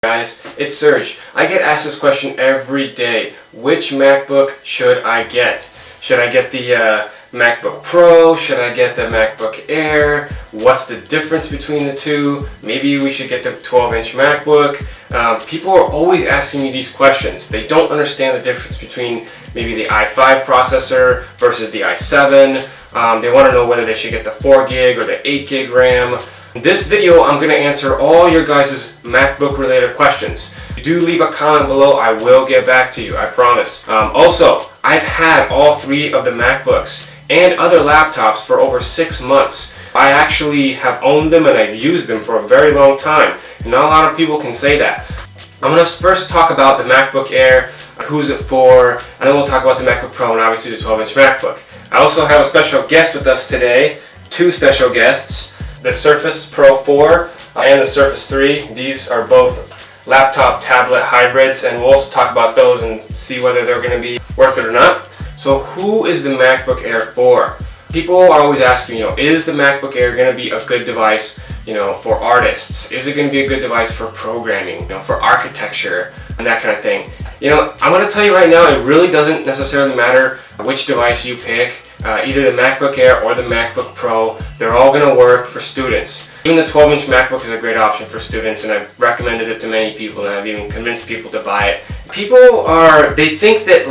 Guys, it's Serge. I get asked this question every day. Which MacBook should I get? Should I get the MacBook Pro? Should I get the MacBook Air? What's the difference between the two? Maybe we should get the 12-inch MacBook. People are always asking me these questions. They don't understand the difference between maybe the i5 processor versus the i7. They want to know whether they should get the 4 gig or the 8 gig RAM. In this video, I'm going to answer all your guys' MacBook related questions. If you do leave a comment below, I will get back to you, I promise. Also, I've had all three of the MacBooks and other laptops for over 6 months. I actually have owned them and I've used them for a very long time. And not a lot of people can say that. I'm going to first talk about the MacBook Air, who's it for, and then we'll talk about the MacBook Pro and obviously the 12-inch MacBook. I also have a special guest with us today, two special guests. The Surface Pro 4 and the Surface 3. These are both laptop tablet hybrids, and we'll also talk about those and see whether they're going to be worth it or not. So who is the MacBook Air for? People are always asking, is the MacBook Air going to be a good device, for artists? Is it going to be a good device for programming, for architecture and that kind of thing? I'm going to tell you right now, it really doesn't necessarily matter which device you pick. Either the MacBook Air or the MacBook Pro, they're all going to work for students. Even the 12-inch MacBook is a great option for students, and I've recommended it to many people, and I've even convinced people to buy it. They think that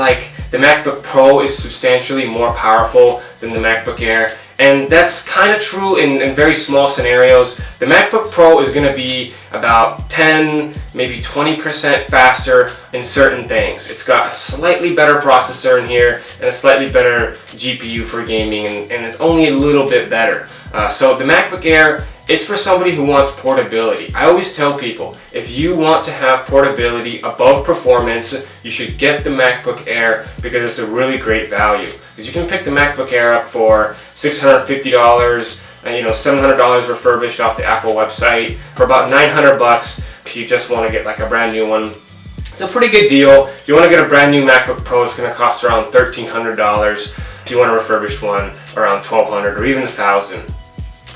the MacBook Pro is substantially more powerful than the MacBook Air, and that's kind of true in very small scenarios. The MacBook Pro is going to be about 10, maybe 20% faster in certain things. It's got a slightly better processor in here and a slightly better GPU for gaming, and it's only a little bit better. So the MacBook Air, it's for somebody who wants portability. I always tell people, if you want to have portability above performance, you should get the MacBook Air because it's a really great value. Because you can pick the MacBook Air up for $650, $700 refurbished off the Apple website, for about $900 if you just want to get a brand new one. It's a pretty good deal. If you want to get a brand new MacBook Pro, it's going to cost around $1,300. If you want a refurbished one, around $1,200 or even $1,000.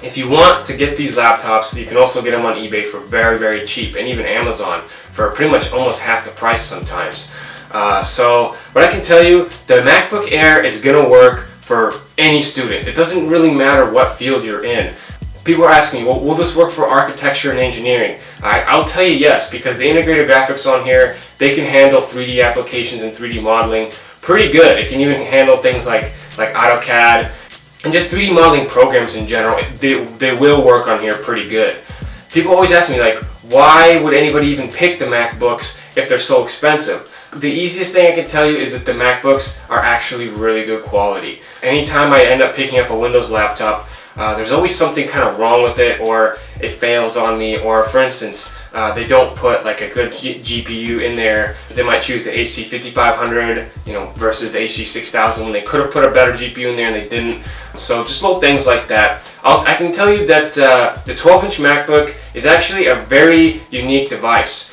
If you want to get these laptops, you can also get them on eBay for very, very cheap, and even Amazon for pretty much almost half the price sometimes. So what I can tell you, the MacBook Air is going to work for any student. It doesn't really matter what field you're in. People are asking me, well, will this work for architecture and engineering? I'll tell you yes, because the integrated graphics on here, they can handle 3D applications and 3D modeling pretty good. It can even handle things like AutoCAD and just 3D modeling programs in general. They will work on here pretty good. People always ask me, why would anybody even pick the MacBooks if they're so expensive? The easiest thing I can tell you is that the MacBooks are actually really good quality. Anytime I end up picking up a Windows laptop, there's always something kind of wrong with it, or it fails on me, or for instance, they don't put a good GPU in there. They might choose the HD 5500, versus the HD 6000 when they could have put a better GPU in there and they didn't. So just little things like that. I can tell you that the 12-inch MacBook is actually a very unique device.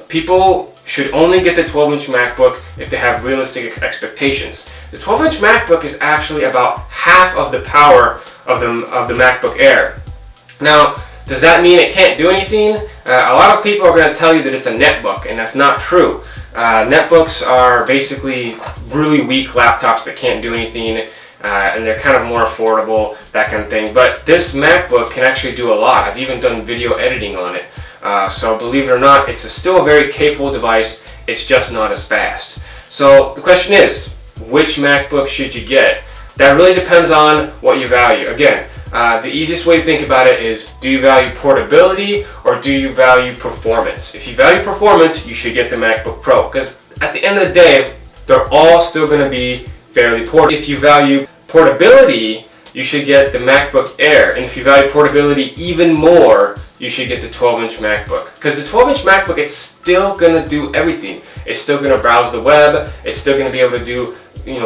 People should only get the 12-inch MacBook if they have realistic expectations. The 12-inch MacBook is actually about half of the power of the MacBook Air. Now, does that mean it can't do anything? A lot of people are going to tell you that it's a netbook, and that's not true. Netbooks are basically really weak laptops that can't do anything, and they're kind of more affordable, that kind of thing. But this MacBook can actually do a lot. I've even done video editing on it. So believe it or not, it's still a very capable device. It's just not as fast. So the question is, which MacBook should you get? That really depends on what you value. Again, the easiest way to think about it is, do you value portability or do you value performance? If you value performance, you should get the MacBook Pro, because at the end of the day, they're all still going to be fairly portable. If you value portability, you should get the MacBook Air, and if you value portability even more, you should get the 12-inch MacBook. Because the 12-inch MacBook, it's still going to do everything. It's still going to browse the web. It's still going to be able to do,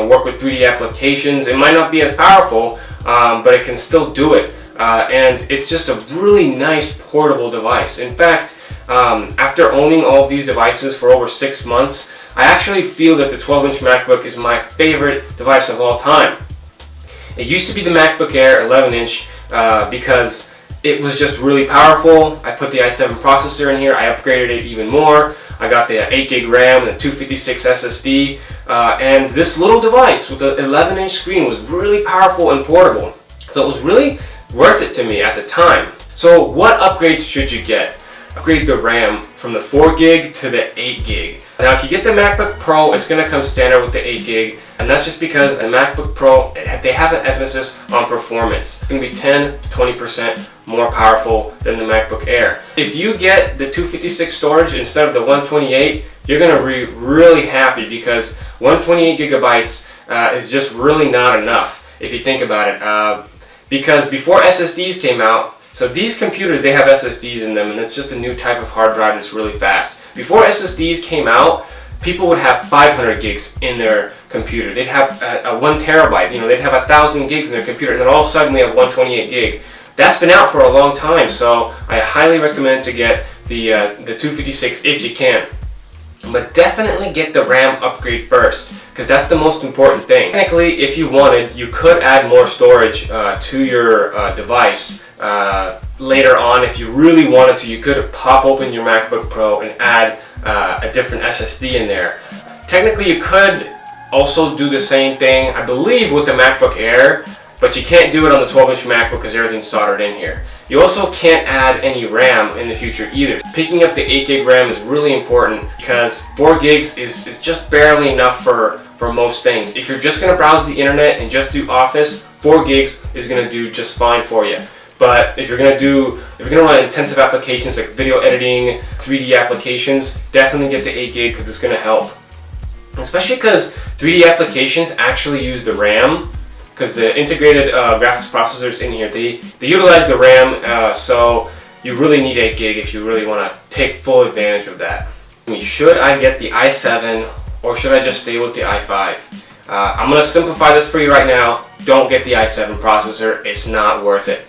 work with 3D applications. It might not be as powerful, but it can still do it. And it's just a really nice portable device. In fact, after owning all of these devices for over 6 months, I actually feel that the 12-inch MacBook is my favorite device of all time. It used to be the MacBook Air 11-inch because it was just really powerful. I put the i7 processor in here. I upgraded it even more. I got the 8 gig RAM and the 256 SSD. And this little device with the 11-inch screen was really powerful and portable. So it was really worth it to me at the time. So what upgrades should you get? Upgrade the RAM from the 4 gig to the 8 gig. Now if you get the MacBook Pro, it's going to come standard with the 8 gig, and that's just because a MacBook Pro, they have an emphasis on performance. It's going to be 10 to 20% more powerful than the MacBook Air. If you get the 256 storage instead of the 128, you're going to be really happy, because 128 gigabytes is just really not enough if you think about it. Because before SSDs came out, so these computers, they have SSDs in them, and it's just a new type of hard drive that's really fast. Before SSDs came out, people would have 500 gigs in their computer. They'd have a 1 terabyte, they'd have 1,000 gigs in their computer, and then all of a sudden we have 128 gig. That's been out for a long time, so I highly recommend to get the 256 if you can. But definitely get the RAM upgrade first, because that's the most important thing. Technically, if you wanted, you could add more storage to your device later on. If you really wanted to, you could pop open your MacBook Pro and add a different SSD in there. Technically, you could also do the same thing, I believe, with the MacBook Air, but you can't do it on the 12-inch MacBook because everything's soldered in here. You also can't add any RAM in the future either. Picking up the 8 gig RAM is really important, because 4 gigs is just barely enough for most things. If you're just going to browse the internet and just do Office, 4 gigs is going to do just fine for you. But if you're going to run intensive applications like video editing, 3D applications, definitely get the 8 gig, because it's going to help. Especially because 3D applications actually use the RAM, because the integrated graphics processors in here, they utilize the RAM, so you really need 8 gig if you really want to take full advantage of that. Should I get the i7 or should I just stay with the i5? I'm going to simplify this for you right now. Don't get the i7 processor. It's not worth it.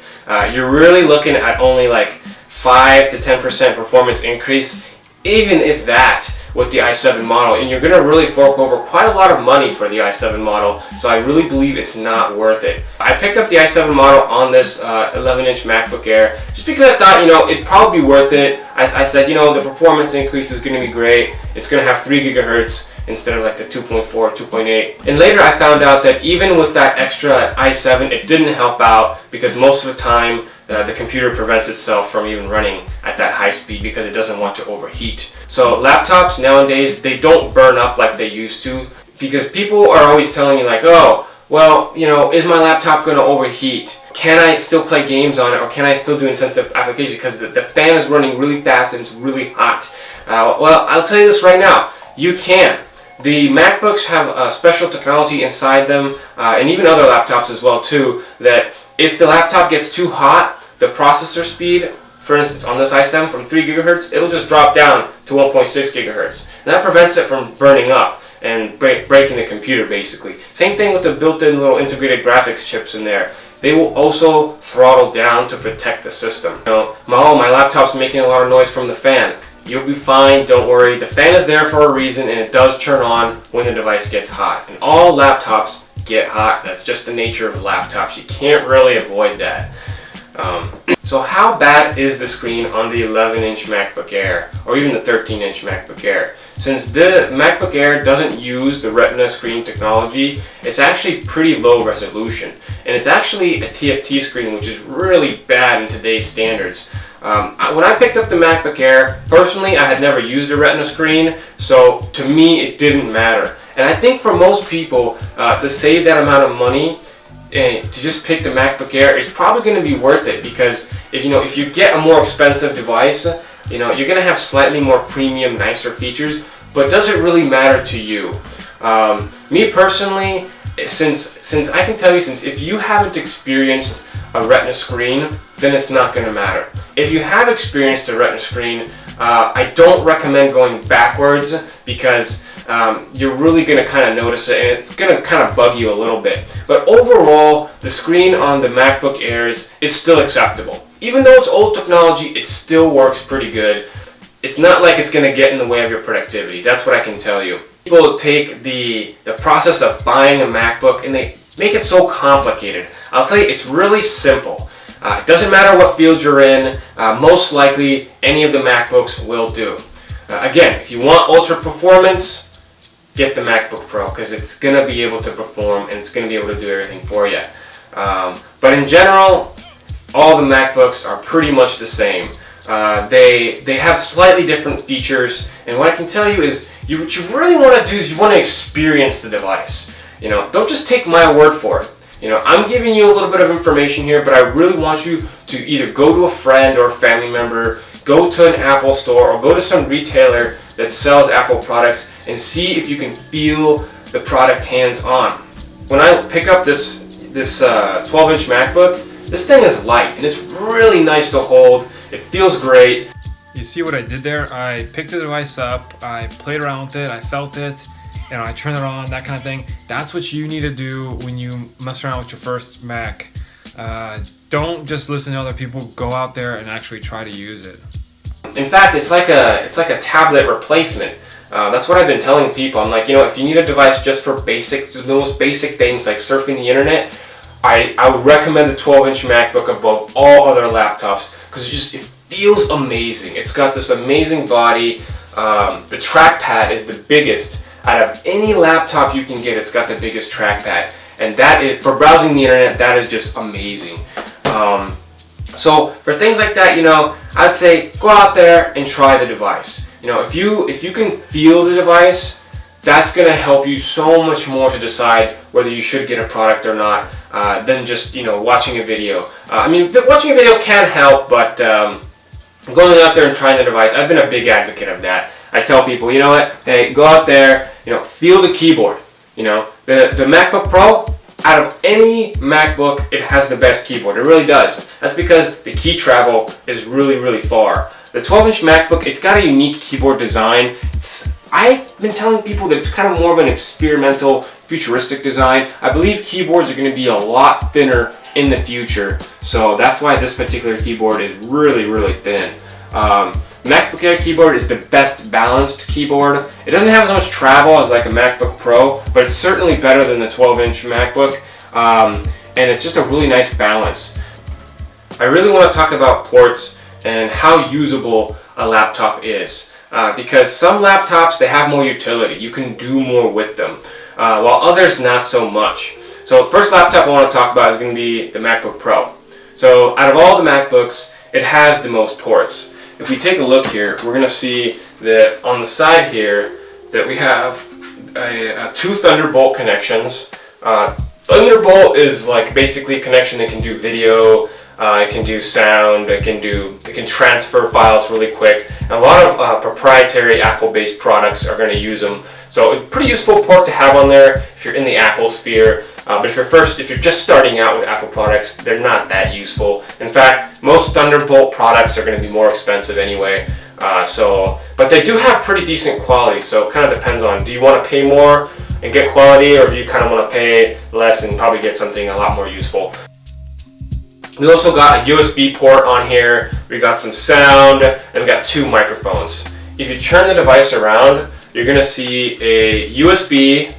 You're really looking at only like 5 to 10% performance increase, even if that, with the i7 model, and you're going to really fork over quite a lot of money for the i7 model, so I really believe it's not worth it. I picked up the i7 model on this 11-inch MacBook Air just because I thought, it'd probably be worth it. I said, the performance increase is going to be great. It's going to have 3 gigahertz instead of like the 2.4, 2.8. And later I found out that even with that extra i7, it didn't help out, because most of the time the computer prevents itself from even running at that high speed because it doesn't want to overheat. So laptops nowadays, they don't burn up like they used to, because people are always telling you like, oh, well, is my laptop going to overheat? Can I still play games on it, or can I still do intensive applications because the fan is running really fast and it's really hot? Well, I'll tell you this right now, you can. The MacBooks have a special technology inside them, and even other laptops as well too, that if the laptop gets too hot, the processor speed, for instance on this i7 from 3 gigahertz, it'll just drop down to 1.6 gigahertz. And that prevents it from burning up and breaking the computer basically. Same thing with the built-in little integrated graphics chips in there. They will also throttle down to protect the system. My laptop's making a lot of noise from the fan. You'll be fine, don't worry. The fan is there for a reason, and it does turn on when the device gets hot. And all laptops get hot. That's just the nature of laptops. You can't really avoid that. So how bad is the screen on the 11-inch MacBook Air, or even the 13-inch MacBook Air? Since the MacBook Air doesn't use the Retina screen technology, it's actually pretty low resolution. And it's actually a TFT screen, which is really bad in today's standards. When I picked up the MacBook Air, personally, I had never used a Retina screen, so to me, it didn't matter. And I think for most people, to save that amount of money, to just pick the MacBook Air is probably going to be worth it, because if you get a more expensive device, you're going to have slightly more premium, nicer features, but does it really matter to you? Me personally, since I can tell you, since if you haven't experienced a Retina screen, then it's not going to matter. If you have experienced a Retina screen, I don't recommend going backwards, because you're really going to kind of notice it, and it's going to kind of bug you a little bit. But overall, the screen on the MacBook Airs is still acceptable. Even though it's old technology, it still works pretty good. It's not like it's going to get in the way of your productivity. That's what I can tell you. People take the process of buying a MacBook and they make it so complicated. I'll tell you, it's really simple. It doesn't matter what field you're in, most likely any of the MacBooks will do. Again, if you want ultra performance, get the MacBook Pro because it's going to be able to perform and it's going to be able to do everything for you. But in general, all the MacBooks are pretty much the same. They have slightly different features, and what I can tell you is what you really want to do is you want to experience the device. Don't just take my word for it. I'm giving you a little bit of information here, but I really want you to either go to a friend or a family member, go to an Apple store, or go to some retailer that sells Apple products and see if you can feel the product hands-on. When I pick up this 12-inch MacBook, this thing is light and it's really nice to hold. It feels great. You see what I did there? I picked the device up, I played around with it, I felt it, I turned it on, that kind of thing. That's what you need to do when you mess around with your first Mac. Don't just listen to other people. Go out there and actually try to use it. In fact, it's like a tablet replacement. That's what I've been telling people. I'm like, if you need a device just for the most basic things like surfing the internet, I would recommend the 12-inch MacBook above all other laptops because it feels amazing. It's got this amazing body. The trackpad is the biggest out of any laptop you can get. It's got the biggest trackpad, and that is, for browsing the internet, that is just amazing. So for things like that, I'd say go out there and try the device. If you can feel the device, that's going to help you so much more to decide whether you should get a product or not than just watching a video. Watching a video can help, but going out there and trying the device, I've been a big advocate of that. I tell people, hey, go out there, feel the keyboard. The MacBook Pro, out of any MacBook, it has the best keyboard. It really does. That's because the key travel is really, really far. The 12-inch MacBook, it's got a unique keyboard design. I've been telling people that it's kind of more of an experimental, futuristic design. I believe keyboards are going to be a lot thinner in the future, so that's why this particular keyboard is really, really thin. MacBook Air keyboard is the best balanced keyboard. It doesn't have as much travel as like a MacBook Pro, but it's certainly better than the 12-inch MacBook, and it's just a really nice balance. I really want to talk about ports and how usable a laptop is, because some laptops, they have more utility. You can do more with them, while others not so much. So the first laptop I want to talk about is going to be the MacBook Pro. So out of all the MacBooks, it has the most ports. If we take a look here, we're going to see that on the side here that we have two Thunderbolt connections. Thunderbolt is like basically a connection that can do video, it can do sound, it can transfer files really quick. And a lot of proprietary Apple-based products are going to use them. So a pretty useful port to have on there if you're in the Apple sphere. But if you're just starting out with Apple products, they're not that useful. In fact, most Thunderbolt products are going to be more expensive anyway. But they do have pretty decent quality. So it kind of depends on, do you want to pay more and get quality, or do you kind of want to pay less and probably get something a lot more useful? We also got a USB port on here. We got some sound, and we got two microphones. If you turn the device around, you're going to see a USB,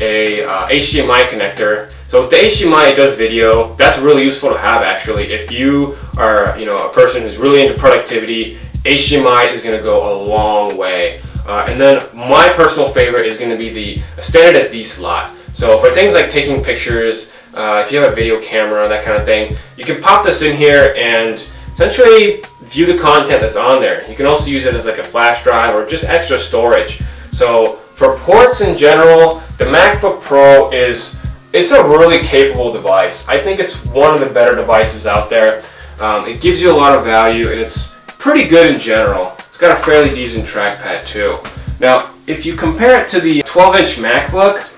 a HDMI connector. So with the HDMI, it does video. That's really useful to have actually. If you are a person who's really into productivity, HDMI is going to go a long way. And then my personal favorite is going to be the standard SD slot. So for things like taking pictures, if you have a video camera, that kind of thing, you can pop this in here and essentially view the content that's on there. You can also use it as like a flash drive or just extra storage. So for ports in general, the MacBook Pro it's a really capable device. I think it's one of the better devices out there. It gives you a lot of value and it's pretty good in general. It's got a fairly decent trackpad too. Now, if you compare it to the 12-inch MacBook,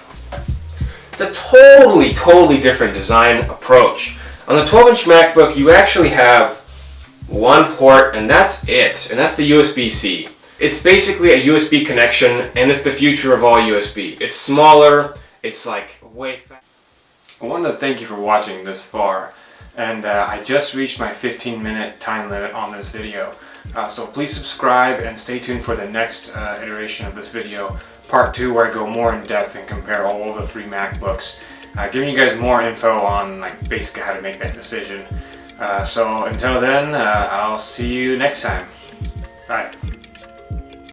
it's a totally different design approach. On the 12-inch MacBook, you actually have one port and that's it, and that's the USB-C. It's basically a USB connection, and it's the future of all USB. It's smaller, it's like way faster. I wanted to thank you for watching this far, and I just reached my 15-minute time limit on this video. So please subscribe and stay tuned for the next iteration of this video, part 2, where I go more in depth and compare all the 3 MacBooks, giving you guys more info on like basically how to make that decision. So until then, I'll see you next time. Bye.